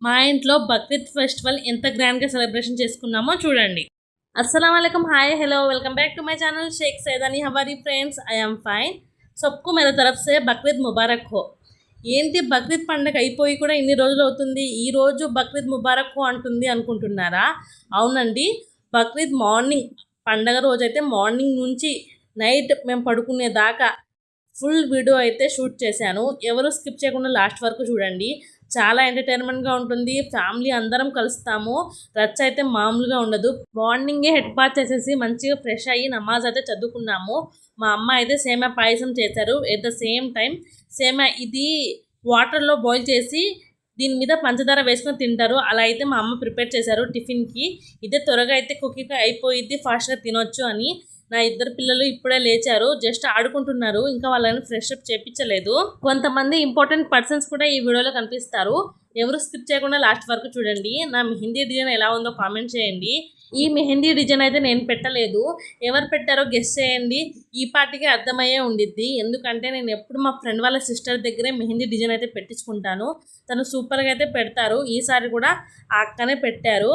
మా ఇంట్లో బక్రీద్ ఫెస్టివల్ ఎంత గ్రాండ్గా సెలబ్రేషన్ చేసుకున్నామో చూడండి. अस्सलाम वालेकुम, hi hello, welcome back to my channel Shaikh Saidani हमारी फ्रेंड्स, आई एम फाइन. सबको मेरे तरफ से బక్రీద్ ముబారక్ హో. ఏంటి బక్రీద్ పండుగ అయిపోయి కూడా ఇన్ని రోజులు అవుతుంది, ఈ రోజు బక్రీద్ ముబారక్ హో అంటుంది అనుకుంటున్నారా? అవునండి, బక్రీద్ మార్నింగ్ పండగ రోజైతే మార్నింగ్ నుంచి నైట్ మేము పడుకునేదాకా ఫుల్ వీడియో అయితే షూట్ చేశాను. ఎవరు స్కిప్ చేయకుండా లాస్ట్ వరకు చూడండి. చాలా ఎంటర్టైన్మెంట్గా ఉంటుంది. ఫ్యామిలీ అందరం కలుస్తాము. రచ్చ అయితే మామూలుగా ఉండదు. మార్నింగే హెడ్ బాత్ చేసేసి మంచిగా ఫ్రెష్ అయ్యి నమాజ్ అయితే చదువుకున్నాము. మా అమ్మ అయితే సేమియా పాయసం చేశారు. ఎట్ ద సేమ్ టైం సేమియా ఇది వాటర్లో బాయిల్ చేసి దీని మీద పంచదార వేసుకొని తింటారు. అలా అయితే మా అమ్మ ప్రిపేర్ చేశారు టిఫిన్కి. ఇదే త్వరగా అయితే కుకింగ్ అయిపోయిద్ది, ఫాస్ట్గా తినొచ్చు అని. నా ఇద్దరు పిల్లలు ఇప్పుడే లేచారు, జస్ట్ ఆడుకుంటున్నారు, ఇంకా వాళ్ళని ఫ్రెష్ అప్ చేయించలేదు. కొంతమంది ఇంపార్టెంట్ పర్సన్స్ కూడా ఈ వీడియోలో కనిపిస్తారు. ఎవరు స్కిప్ చేయకుండా లాస్ట్ వరకు చూడండి. నా మెహందీ డిజైన్ ఎలా ఉందో కామెంట్ చేయండి. ఈ మెహందీ డిజైన్ అయితే నేను పెట్టలేదు, ఎవరు పెట్టారో గెస్ చేయండి. ఈ పార్టీకి అర్థమయ్యే ఉండిద్ది, ఎందుకంటే నేను ఎప్పుడు మా ఫ్రెండ్ వాళ్ళ సిస్టర్ దగ్గరే మెహందీ డిజైన్ అయితే పెట్టించుకుంటాను. తను సూపర్గా అయితే పెడతారు. ఈసారి కూడా ఆ అక్కనే పెట్టారు.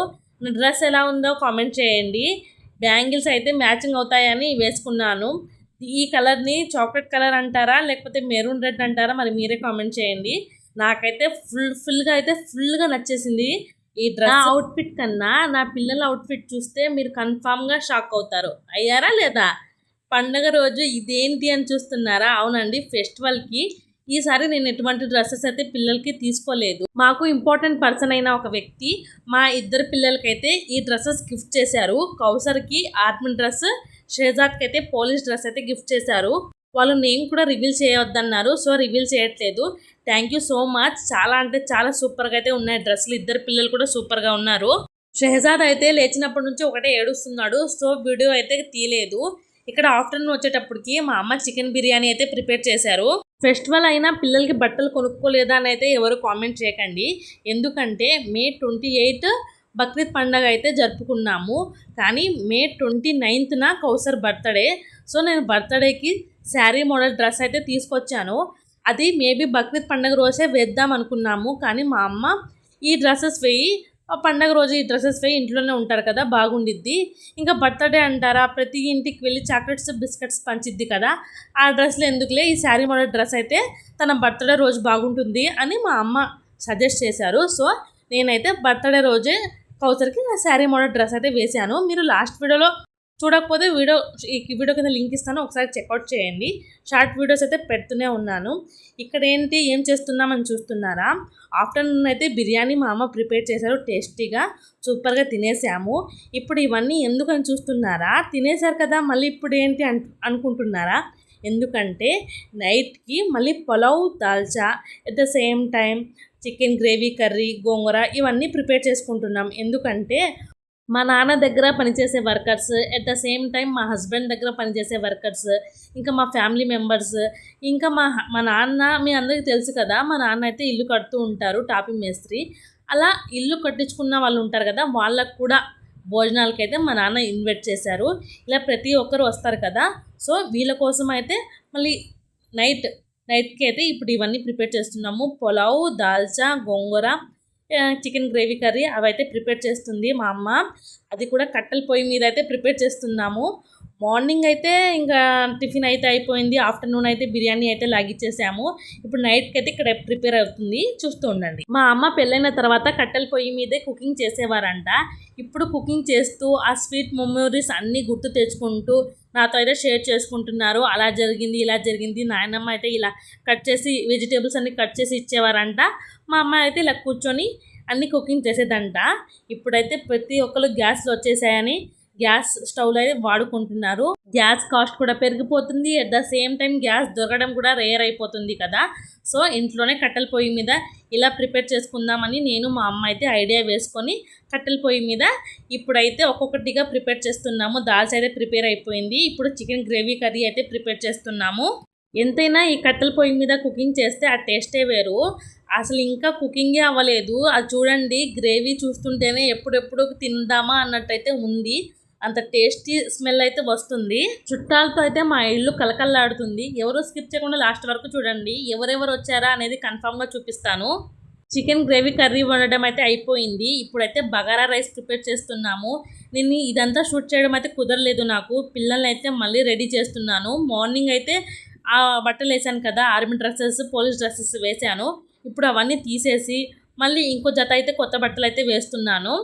డ్రెస్ ఎలా ఉందో కామెంట్ చేయండి. బ్యాంగిల్స్ అయితే మ్యాచింగ్ అవుతాయని వేసుకున్నాను. ఈ కలర్ని చాక్లెట్ కలర్ అంటారా లేకపోతే మెరూన్ రెడ్ అంటారా, మరి మీరే కామెంట్ చేయండి. నాకైతే ఫుల్గా నచ్చేసింది ఈ డ్రెస్. అవుట్ఫిట్ కన్నా నా పిల్లల అవుట్ఫిట్ చూస్తే మీరు కన్ఫామ్గా షాక్ అవుతారు. అయ్యారా లేదా? పండగ రోజు ఇదేంటి అని చూస్తున్నారా? అవునండి, ఫెస్టివల్కి ఈసారి నేను ఎటువంటి డ్రెస్సెస్ అయితే పిల్లలకి తీసుకోలేదు. మాకు ఇంపార్టెంట్ పర్సన్ అయిన ఒక వ్యక్తి మా ఇద్దరు పిల్లలకైతే ఈ డ్రెస్సెస్ గిఫ్ట్ చేశారు. కౌసర్కి ఆర్మీ డ్రెస్, షేజాద్కి అయితే పోలీస్ డ్రెస్ అయితే గిఫ్ట్ చేశారు. వాళ్ళు నేమ్ కూడా రివీల్ చేయవద్దన్నారు, సో రివీల్ చేయట్లేదు. Thank you so much. చాలా అంటే చాలా సూపర్గా అయితే ఉన్నాయి డ్రెస్సులు. ఇద్దరు పిల్లలు కూడా సూపర్గా ఉన్నారు. షెహజాద్ అయితే లేచినప్పటి నుంచి ఒకటే ఏడుస్తున్నాడు, సో వీడియో అయితే తీయలేదు. ఇక్కడ ఆఫ్టర్నూన్ వచ్చేటప్పటికి మా అమ్మ చికెన్ బిర్యానీ అయితే ప్రిపేర్ చేశారు. ఫెస్టివల్ అయినా పిల్లలకి బట్టలు కొనుక్కోలేదా అని అయితే ఎవరు కామెంట్ చేయకండి, ఎందుకంటే May 28 బక్రీద్ పండగ అయితే జరుపుకున్నాము. కానీ May 29న కౌసర్ బర్త్డే. సో నేను బర్త్డేకి శారీ మోడల్ డ్రెస్ అయితే తీసుకొచ్చాను. అది మేబీ బక్రీద్ పండగ రోజే వేద్దాం అనుకున్నాము, కానీ మా అమ్మ ఈ డ్రెస్సెస్ వేయి, ఆ పండగ రోజు ఈ డ్రెస్సెస్ వేయి, ఇంట్లోనే ఉంటారు కదా, బాగుండిద్ది. ఇంకా బర్త్డే అంటారా, ప్రతి ఇంటికి వెళ్ళి చాక్లెట్స్ బిస్కెట్స్ పంచిద్ది కదా, ఆ డ్రెస్లో ఎందుకులే, ఈ శారీ మోడల్ డ్రెస్ అయితే తన బర్త్డే రోజు బాగుంటుంది అని మా అమ్మ సజెస్ట్ చేశారు. సో నేనైతే బర్త్డే రోజే కౌసర్కి నా శారీ మోడల్ డ్రెస్ అయితే వేశాను. మీరు లాస్ట్ వీడియోలో చూడకపోతే వీడియో కింద లింక్ ఇస్తాను, ఒకసారి చెక్అవుట్ చేయండి. షార్ట్ వీడియోస్ అయితే పెడుతూనే ఉన్నాను. ఇక్కడ ఏం చేస్తున్నామని చూస్తున్నారా? ఆఫ్టర్నూన్ అయితే బిర్యానీ మా అమ్మ ప్రిపేర్ చేశారు, టేస్టీగా సూపర్గా తినేసాము. ఇప్పుడు ఇవన్నీ ఎందుకని చూస్తున్నారా? తినేశారు కదా, మళ్ళీ ఇప్పుడు ఏంటి అనుకుంటున్నారా? ఎందుకంటే నైట్కి మళ్ళీ pulao, dalcha, at the same time chicken gravy curry, gongura ఇవన్నీ ప్రిపేర్ చేసుకుంటున్నాం. ఎందుకంటే మా నాన్న దగ్గర పనిచేసే workers, at the same time మా హస్బెండ్ దగ్గర పనిచేసే వర్కర్స్, ఇంకా మా ఫ్యామిలీ మెంబర్స్, ఇంకా మా నాన్న, మీ అందరికీ తెలుసు కదా, మా నాన్న అయితే ఇల్లు కడుతూ ఉంటారు, టాపింగ్ మేస్త్రి. అలా ఇల్లు కట్టించుకున్న వాళ్ళు ఉంటారు కదా, వాళ్ళకు కూడా భోజనాలకైతే మా నాన్న ఇన్వైట్ చేశారు. ఇలా ప్రతి ఒక్కరు వస్తారు కదా, సో వీళ్ళ కోసం అయితే మళ్ళీ నైట్కి అయితే ఇప్పుడు ఇవన్నీ ప్రిపేర్ చేస్తున్నాము. పులావ్, దాల్చా, గోంగూర, చికెన్ గ్రేవీ కర్రీ అవైతే ప్రిపేర్ చేస్తుంది మా అమ్మ. అది కూడా కట్టెల పొయ్యి మీద అయితే ప్రిపేర్ చేస్తున్నాము. మార్నింగ్ అయితే ఇంకా టిఫిన్ అయితే అయిపోయింది, ఆఫ్టర్నూన్ అయితే బిర్యానీ అయితే లాగిచ్చేసాము. ఇప్పుడు నైట్కి అయితే ఇక్కడ ప్రిపేర్ అవుతుంది, చూస్తూ ఉండండి. మా అమ్మ పెళ్ళైన తర్వాత కట్టెల పొయ్యి మీదే కుకింగ్ చేసేవారంట. ఇప్పుడు కుకింగ్ చేస్తూ ఆ స్వీట్ మెమోరీస్ అన్నీ గుర్తు తెచ్చుకుంటూ నాతో అయితే షేర్ చేసుకుంటున్నారు. అలా జరిగింది, ఇలా జరిగింది. నాయనమ్మ అయితే ఇలా కట్ చేసి వెజిటేబుల్స్ అన్నీ కట్ చేసి ఇచ్చేవారంట. మా అమ్మ అయితే ఇలా కూర్చొని అన్నీ కుకింగ్ చేసేదంట. ఇప్పుడైతే ప్రతి ఒక్కరు గ్యాస్లు వచ్చేసాయని గ్యాస్ స్టవ్లో అయితే వాడుకుంటున్నారు. గ్యాస్ కాస్ట్ కూడా పెరిగిపోతుంది, at the same time gas దొరకడం కూడా రేర్ అయిపోతుంది కదా, సో ఇంట్లోనే కట్టెల పొయ్యి మీద ఇలా ప్రిపేర్ చేసుకుందామని నేను మా అమ్మ అయితే ఐడియా వేసుకొని కట్టెల పొయ్యి మీద ఇప్పుడైతే ఒక్కొక్కటిగా ప్రిపేర్ చేస్తున్నాము. దాల్స్ అయితే ప్రిపేర్ అయిపోయింది. ఇప్పుడు చికెన్ గ్రేవీ కర్రీ అయితే ప్రిపేర్ చేస్తున్నాము. ఎంతైనా ఈ కట్టెల పొయ్యి మీద కుకింగ్ చేస్తే ఆ టేస్టే వేరు. అసలు ఇంకా కుకింగే అవ్వలేదు, అది చూడండి, గ్రేవీ చూస్తుంటేనే ఎప్పుడెప్పుడు తిందామా అన్నట్టయితే ఉంది. అంత టేస్టీ స్మెల్ అయితే వస్తుంది. చుట్టాలతో అయితే మా ఇల్లు కలకల్లాడుతుంది. ఎవరు స్కిప్ చేయకుండా లాస్ట్ వరకు చూడండి. ఎవరెవరు వచ్చారా అనేది కన్ఫామ్గా చూపిస్తాను. చికెన్ గ్రేవీ కర్రీ వండడం అయితే అయిపోయింది. ఇప్పుడైతే బగారా రైస్ ప్రిపేర్ చేస్తున్నాము. నేను ఇదంతా షూట్ చేయడం అయితే కుదరలేదు నాకు. పిల్లల్ని అయితే మళ్ళీ రెడీ చేస్తున్నాను. మార్నింగ్ అయితే ఆ బట్టలు వేసాను కదా, ఆర్మీ డ్రెస్సెస్, పోలీస్ డ్రెస్సెస్ వేసాను. ఇప్పుడు అవన్నీ తీసేసి మళ్ళీ ఇంకో జత అయితే కొత్త బట్టలు అయితే వేస్తున్నాను.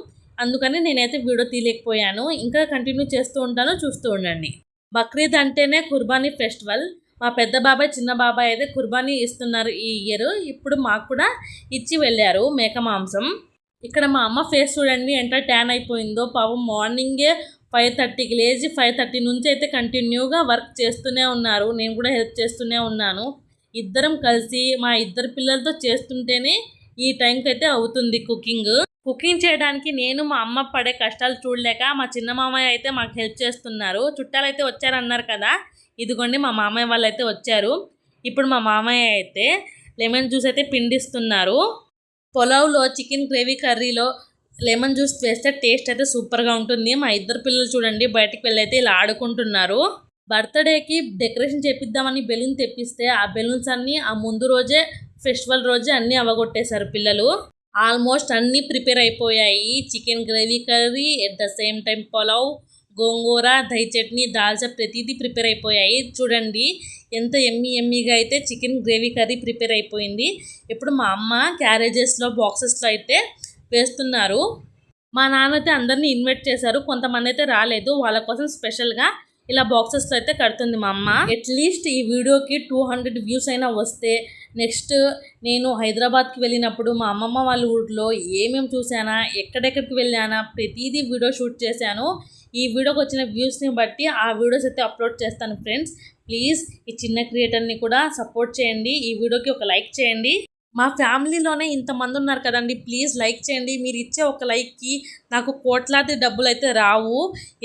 అందుకని నేనైతే వీడియో తీయలేకపోయాను. ఇంకా కంటిన్యూ చేస్తూ ఉంటాను, చూస్తూ ఉండండి. బక్రీద్ అంటేనే కుర్బానీ ఫెస్టివల్. మా పెద్ద బాబాయ్ చిన్న బాబాయ్ అయితే కుర్బానీ ఇస్తున్నారు ఈ ఇయర్. ఇప్పుడు మాకు కూడా ఇచ్చి వెళ్ళారు మేక మాంసం. ఇక్కడ మా అమ్మ ఫేస్ చూడండి ఎంత ట్యాన్ అయిపోయిందో. పాపం మార్నింగే 5:30కి లేచి 5:30 నుంచి అయితే కంటిన్యూగా వర్క్ చేస్తూనే ఉన్నారు. నేను కూడా హెల్ప్ చేస్తూనే ఉన్నాను. ఇద్దరం కలిసి మా ఇద్దరు పిల్లలతో చేస్తుంటేనే ఈ టైంకి అయితే అవుతుంది కుకింగ్ చేయడానికి. నేను మా అమ్మ పడే కష్టాలు చూడలేక మా చిన్న మామయ్య అయితే మాకు హెల్ప్ చేస్తున్నారు. చుట్టాలు అయితే వచ్చారన్నారు కదా, ఇదిగోండి మా మామయ్య వాళ్ళు అయితే వచ్చారు. ఇప్పుడు మా మామయ్య అయితే లెమన్ జ్యూస్ అయితే పిండిస్తున్నారు. పులావ్లో చికెన్ గ్రేవీ కర్రీలో లెమన్ జ్యూస్ వేస్తే టేస్ట్ అయితే సూపర్గా ఉంటుంది. మా ఇద్దరు పిల్లలు చూడండి బయటికి వెళ్ళి అయితే ఇలా ఆడుకుంటున్నారు. బర్త్డేకి డెకరేషన్ చేపిద్దామని బెలూన్ తెప్పిస్తే ఆ బెలూన్స్ అన్నీ ఆ ముందు రోజే ఫెస్టివల్ రోజే అన్నీ అవగొట్టేశారు పిల్లలు. ఆల్మోస్ట్ అన్నీ ప్రిపేర్ అయిపోయాయి. Chicken gravy curry, at the same time pulao, gongura, dahi chutney, dalcha ప్రతిదీ ప్రిపేర్ అయిపోయాయి. చూడండి ఎంత ఎమ్మీగా అయితే చికెన్ గ్రేవీ కర్రీ ప్రిపేర్ అయిపోయింది. ఇప్పుడు మా అమ్మ క్యారేజెస్లో బాక్సెస్లో అయితే వేస్తున్నారు. మా నాన్న అయితే అందరినీ ఇన్వైట్ చేశారు. కొంతమంది అయితే రాలేదు. వాళ్ళ కోసం స్పెషల్గా ఇలా బాక్సెస్లో అయితే కడుతుంది మా అమ్మ. అట్లీస్ట్ ఈ వీడియోకి 200 వ్యూస్ అయినా వస్తే నెక్స్ట్ నేను హైదరాబాద్కి వెళ్ళినప్పుడు మా అమ్మమ్మ వాళ్ళ ఊరిలో ఏమేమి చూసానా, ఎక్కడెక్కడికి వెళ్ళానా ప్రతిదీ వీడియో షూట్ చేశాను. ఈ వీడియోకి వచ్చిన వ్యూస్ని బట్టి ఆ వీడియోస్ అయితే అప్లోడ్ చేస్తాను ఫ్రెండ్స్. ప్లీజ్ ఈ చిన్న క్రియేటర్ని కూడా సపోర్ట్ చేయండి. ఈ వీడియోకి ఒక లైక్ చేయండి. మా ఫ్యామిలీలోనే ఇంతమంది ఉన్నారు కదండి, ప్లీజ్ లైక్ చేయండి. మీరు ఇచ్చే ఒక లైక్కి నాకు కోట్లాది డబ్బులు అయితే రావు.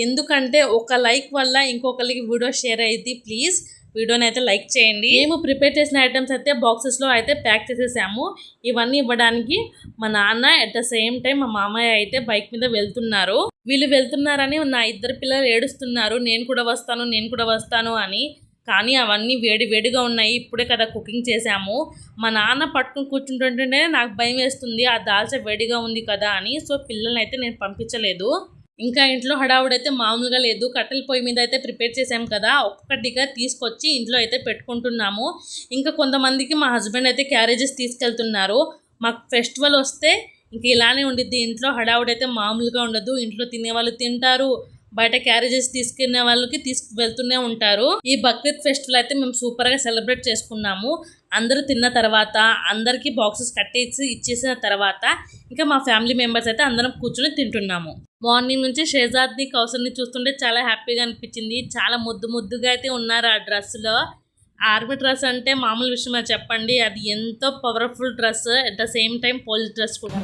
ఎందుకంటే ఒక లైక్ వల్ల ఇంకొకరికి వీడియో షేర్ అయ్యింది. ప్లీజ్ వీడియోని అయితే లైక్ చేయండి. మేము ప్రిపేర్ చేసిన ఐటమ్స్ అయితే బాక్సెస్లో అయితే ప్యాక్ చేసేసాము. ఇవన్నీ ఇవ్వడానికి మా నాన్న అట్ ద సేమ్ టైం మా మామయ్య అయితే బైక్ మీద వెళ్తున్నారు. వీళ్ళు వెళ్తున్నారని నా ఇద్దరు పిల్లలు ఏడుస్తున్నారు, నేను కూడా వస్తాను అని. కానీ అవన్నీ వేడిగా ఉన్నాయి. ఇప్పుడే కదా కుకింగ్ చేసాము. మా నాన్న పట్టుకుని కూర్చుంటుంటేనే నాకు భయం వేస్తుంది, ఆ దాల్చా వేడిగా ఉంది కదా అని. సో పిల్లల్ని అయితే నేను పంపించలేదు. ఇంకా ఇంట్లో హడావుడైతే మామూలుగా లేదు. కట్టెల పొయ్యి మీద అయితే ప్రిపేర్ చేసాం కదా, ఒక్కటిగా తీసుకొచ్చి ఇంట్లో అయితే పెట్టుకుంటున్నాము. ఇంకా కొంతమందికి మా హస్బెండ్ అయితే క్యారేజెస్ తీసుకెళ్తున్నారు. మాకు ఫెస్టివల్ వస్తే ఇంక ఇలానే ఉండిద్ది. ఇంట్లో హడావుడైతే మామూలుగా ఉండదు. ఇంట్లో తినేవాళ్ళు తింటారు, బయట క్యారేజెస్ తీసుకునే వాళ్ళకి వెళ్తూనే ఉంటారు. ఈ బక్రీద్ ఫెస్టివల్ అయితే మేము సూపర్గా సెలబ్రేట్ చేసుకున్నాము. అందరూ తిన్న తర్వాత అందరికీ బాక్సెస్ కట్టేసి ఇచ్చేసిన తర్వాత ఇంకా మా ఫ్యామిలీ మెంబర్స్ అయితే అందరం కూర్చొని తింటున్నాము. మార్నింగ్ నుంచి షేజాద్ని, కౌసర్ని చూస్తుంటే చాలా హ్యాపీగా అనిపించింది. చాలా ముద్దుగా అయితే ఉన్నారు ఆ డ్రెస్లో. ఆర్మీ డ్రెస్ అంటే మామూలు విషయమా చెప్పండి, అది ఎంతో powerful dress, at the same time police dress కూడా.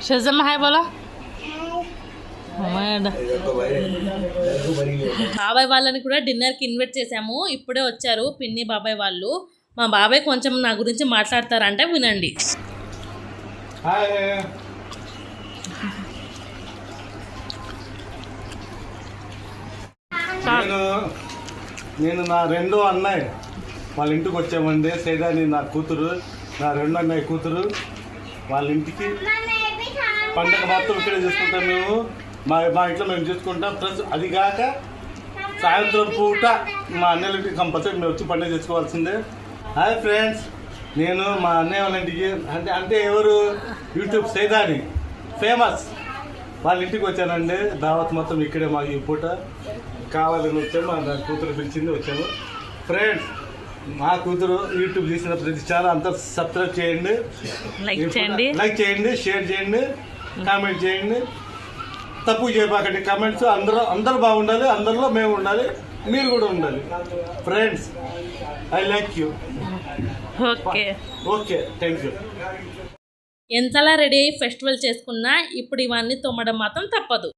షజమ్ హాయ్ బోలా. బాబాయ్ వాళ్ళని కూడా డిన్నర్కి ఇన్వైట్ చేసాము. ఇప్పుడే వచ్చారు పిన్ని బాబాయ్ వాళ్ళు. మా బాబాయ్ కొంచెం నా గురించి మాట్లాడతారంటే వినండి. నేను నా రెండో అన్నయ్య వాళ్ళ ఇంటికి వచ్చామండి. సైదాని నా కూతురు, నా రెండో అన్నయ్య కూతురు వాళ్ళ ఇంటికి పండగ మొత్తం ఇక్కడే చేసుకుంటాం మేము. మా ఇంట్లో మేము చేసుకుంటాం. ప్లస్ అది కాక సాయంత్రం పూట మా అన్నయ్య ఇంటికి కంపల్సరీ మేము వచ్చి పండుగ చేసుకోవాల్సిందే. హాయ్ ఫ్రెండ్స్, నేను మా అన్నయ్య వాళ్ళ ఇంటికి అంటే ఎవరు యూట్యూబ్ సైదాని ఫేమస్ వాళ్ళ ఇంటికి వచ్చానండి. దావత్ మొత్తం ఇక్కడే మాకు ఈ పూట కావాలని వచ్చాము. నా కూతురు పిలిచింది వచ్చాము. ఫ్రెండ్స్, మా కూతురు యూట్యూబ్ తీసిన ప్రతి ఛానల్ అంతా సబ్స్క్రైబ్ చేయండి, లైక్ చేయండి, షేర్ చేయండి, కామెంట్ చేయండి. తప్పు చేయబాకండి కామెంట్స్. అందరూ బాగుండాలి, అందరిలో మేము ఉండాలి, మీరు కూడా ఉండాలి. Friends, I like you. Okay thank you. ఎంతలా రెడీ అయ్యి ఫెస్టివల్ చేసుకున్నా ఇప్పుడు ఇవన్నీ తోమడం మాత్రం తప్పదు.